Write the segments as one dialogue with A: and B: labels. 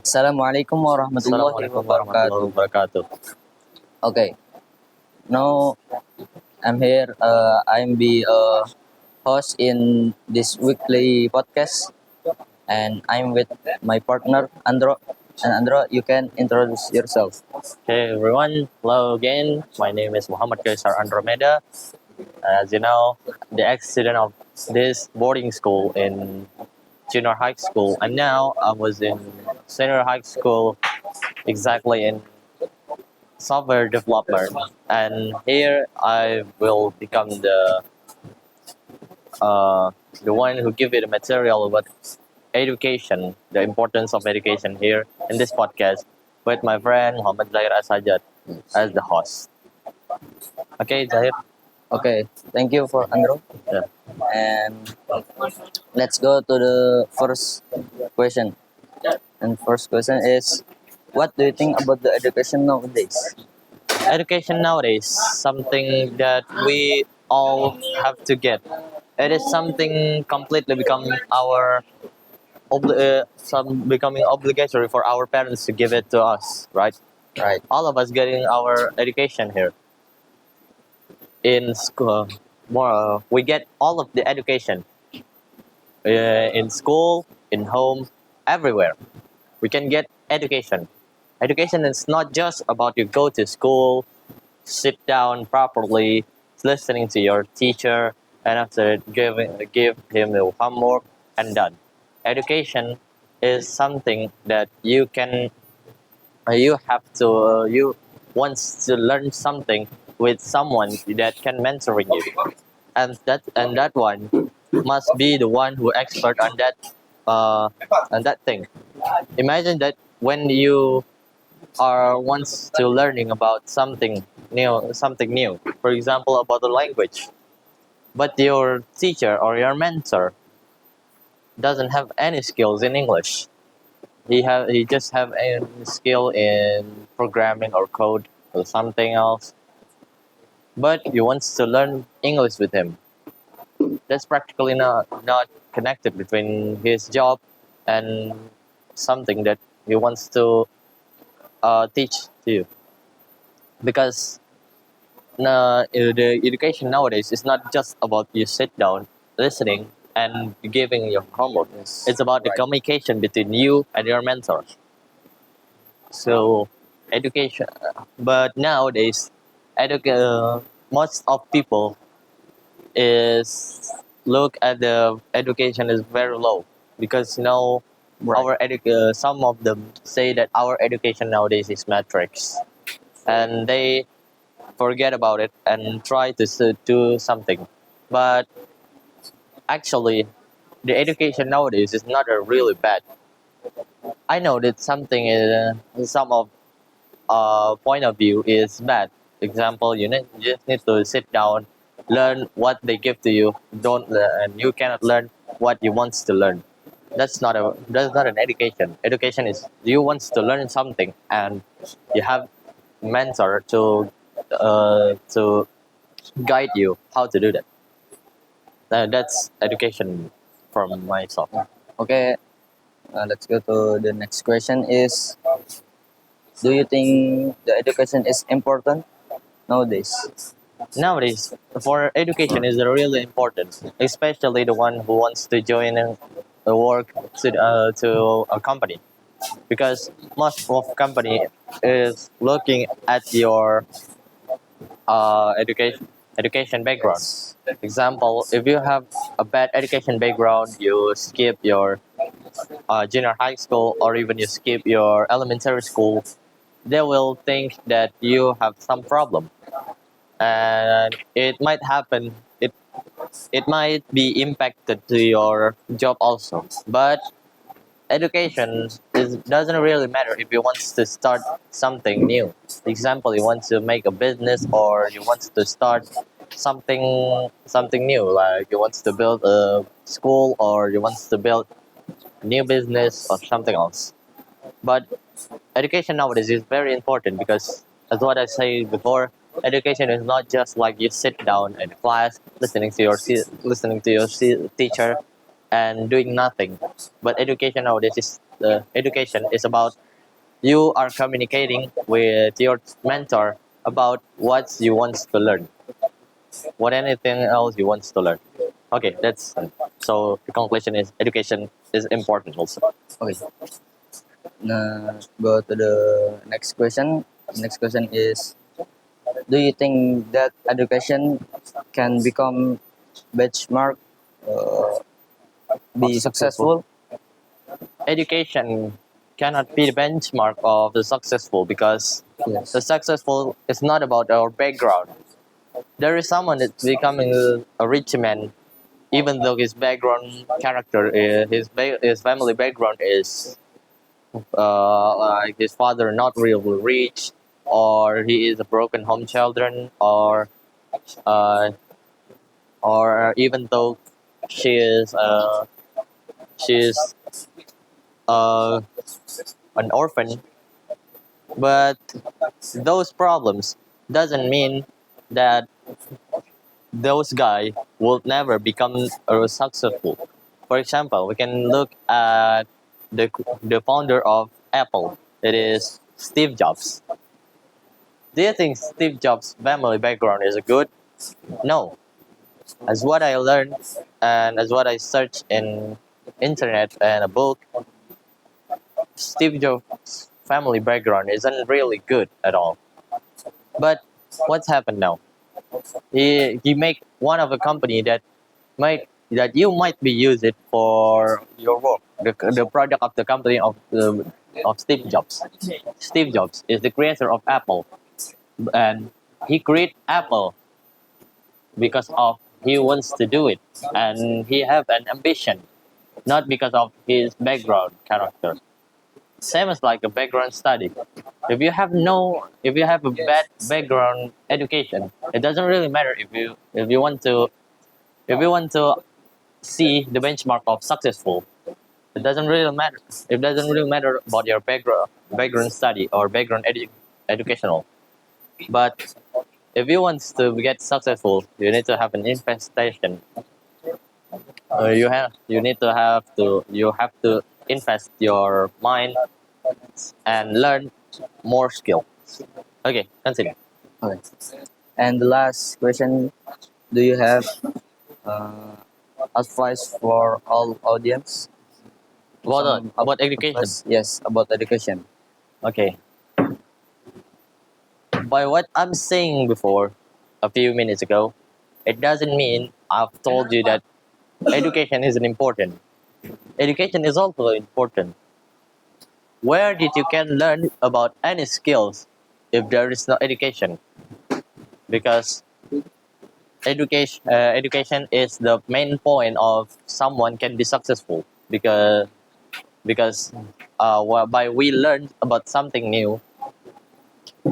A: Assalamualaikum warahmatullahi
B: Assalamualaikum warahmatullahi
A: wabarakatuh.
B: wabarakatuh.
A: Okay, now I'm here. I'm the host in this weekly podcast, and I'm with my partner Andro. And Andro, you can introduce yourself.
B: Okay, everyone. Hello again. My name is Muhammad Kaisar Andromeda. As you know, the ex-student of this boarding school in junior high school, and now I was in senior high school, exactly in software development. And here I will become uh, the one who give you the material about education, the importance of education here in this podcast with my friend Muhammad Zahir Asajat as the host. Okay, Zahir.
A: Okay, thank you for Andro.
B: Yeah.
A: And let's go to the first question. And first question is, what do you think about the education nowadays?
B: Education nowadays, something that we all have to get. It is something completely becoming our some becoming obligatory for our parents to give it to us, right?
A: Right.
B: All of us getting our education here in school. We get all of the education in school, in home, everywhere. We can get education. Education is not just about you go to school, sit down properly, listening to your teacher, and after give him the homework and done. Education is something that you have to you wants to learn something with someone that can mentoring you, and that one must be the one who expert on that thing. Imagine that when you are wants to learning about something new, for example about the language, but your teacher or your mentor doesn't have any skills in English. He just have a skill in programming or code or something else, but you wants to learn English with him. That's practically not connected between his job and something that he wants to teach to you, because the education nowadays is not just about you sit down listening and giving your homework.
A: Yes.
B: It's about the
A: Right.
B: communication between you and your mentor. So education, but nowadays most of people is look at the education is very low, because
A: Right.
B: some of them say that our education nowadays is matrix, and they forget about it and try to do something. But actually, the education nowadays is not a really bad. I know that something some of point of view is bad. Example, you just need to sit down, learn what they give to you. Don't and you cannot learn what you want to learn. That's not an education. Education is you want to learn something, and you have mentor to guide you how to do that. That's education from myself.
A: Okay, let's go to the next question is, do you think the education is important nowadays?
B: Nowadays, for education is really important, especially the one who wants to join the work to a company, because most of company is looking at your education background. Example, if you have a bad education background, you skip your junior high school or even you skip your elementary school, they will think that you have some problem, and it might happen. It might be impacted to your job also. But education doesn't really matter if you want to start something new. Example, you want to make a business or you want to start something new, like you want to build a school or you want to build new business or something else. But education nowadays is very important, because as what I said before, education is not just like you sit down in class listening to your teacher. and doing nothing. But education nowadays is education is about you are communicating with your mentor about what you want to learn, what anything else you want to learn. Okay, that's so the conclusion is education is important also.
A: Okay. Go to the next question. Next question is, do you think that education can become benchmark, uh, be successful?
B: Education cannot be the benchmark of the successful because
A: Yes.
B: the successful is not about our background. There is someone that's becoming a rich man, even though his background character, his family background is like his father not really rich, or he is a broken home children, uh, or even though she is she is uh, an orphan, but those problems doesn't mean that those guy will never become successful. For example, we can look at the founder of Apple. It is Steve Jobs. Do you think Steve Jobs' family background is good? No. As what I learned and as what I searched in internet and a book, Steve Jobs' family background isn't really good at all. But what's happened now? He make one of a company that you might be use it for your work. The product of the company of Steve Jobs. Steve Jobs is the creator of Apple, and he create Apple because of he wants to do it, and he have an ambition, not because of his background character. Same as like a background study. If you have a bad background education, it doesn't really matter if you want to see the benchmark of successful. It doesn't really matter. It doesn't really matter about your background study or educational. But if you want to get successful, you need to have an infestation. You have to invest your mind and learn more skill. Okay, continue.
A: Okay. And the last question, do you have uh, advice for all audience? Some
B: About education.
A: advice? Yes, about education.
B: Okay. By what I'm saying before, a few minutes ago, it doesn't mean I've told you that education isn't important. Education is also important. Where did you can learn about any skills if there is no education? Because education is the main point of someone can be successful because by we learn about something new,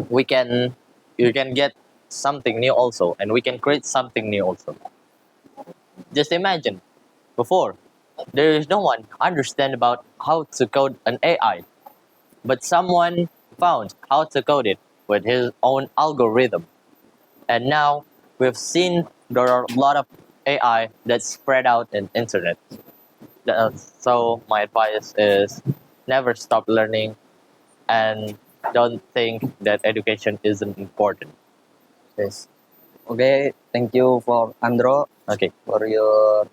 B: we can you can get something new also, and we can create something new also. Just imagine, before there is no one understand about how to code an AI, but someone found how to code it with his own algorithm. And now we've seen there are a lot of AI that's spread out in internet. So my advice is never stop learning and don't think that education isn't important.
A: Yes. Okay. Thank you for Andro
B: Okay.
A: for your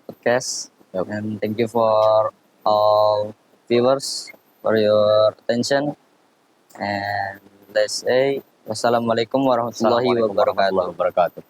A: podcast,
B: Yep.
A: and thank you for all viewers for your attention. And let's say wassalamualaikum warahmatullahi
B: Assalamualaikum warahmatullahi
A: wabarakatuh.
B: wabarakatuh.